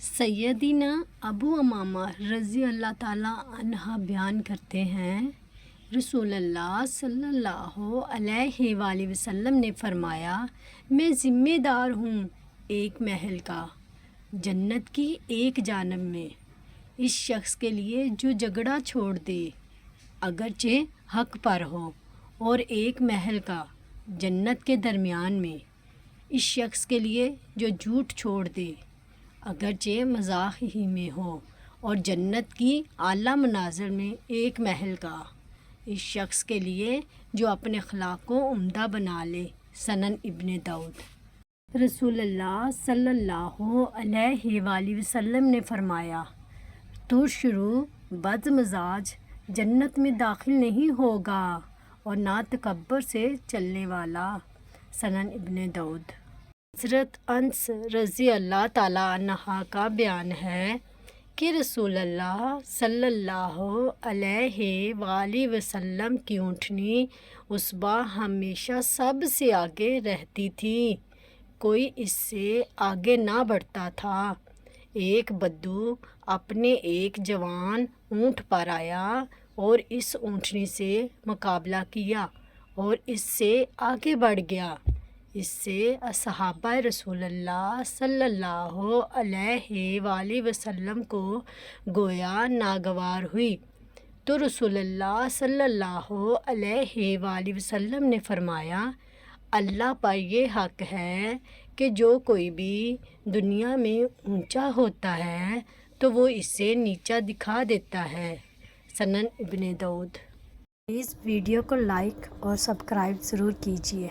سیدنا ابو امامہ رضی اللہ تعالیٰ عنہ بیان کرتے ہیں، رسول اللہ صلی اللہ علیہ وآلہ وسلم نے فرمایا، میں ذمہ دار ہوں ایک محل کا جنت کی ایک جانب میں، اس شخص کے لیے جو جھگڑا چھوڑ دے اگرچہ حق پر ہو، اور ایک محل کا جنت کے درمیان میں، اس شخص کے لیے جو جھوٹ چھوڑ دے اگرچہ مذاق ہی میں ہو، اور جنت کی اعلیٰ منازل میں ایک محل کا، اس شخص کے لیے جو اپنے اخلاق کو عمدہ بنا لے۔ سنن ابن داؤد۔ رسول اللہ صلی اللہ علیہ وآلہ وسلم نے فرمایا، ترشرو بد مزاج جنت میں داخل نہیں ہوگا، اور نہ تکبر سے چلنے والا۔ سنن ابن داؤد۔ حضرت انس رضی اللہ تعالیٰ عنہ کا بیان ہے کہ رسول اللہ صلی اللہ علیہ وآلہ وسلم کی اونٹنی عصبہ ہمیشہ سب سے آگے رہتی تھی، کوئی اس سے آگے نہ بڑھتا تھا۔ ایک بدو اپنے ایک جوان اونٹ پر آیا اور اس اونٹنی سے مقابلہ کیا اور اس سے آگے بڑھ گیا۔ اس سے صحابہ رسول اللہ صلی اللہ علیہ وآلہ وسلم کو گویا ناگوار ہوئی، تو رسول اللہ صلی اللہ علیہ وآلہ وسلم نے فرمایا، اللہ پر یہ حق ہے کہ جو کوئی بھی دنیا میں اونچا ہوتا ہے تو وہ اسے نیچا دکھا دیتا ہے۔ سنن ابن داؤد۔ پلیز ویڈیو کو لائک اور سبسکرائب ضرور کیجیے۔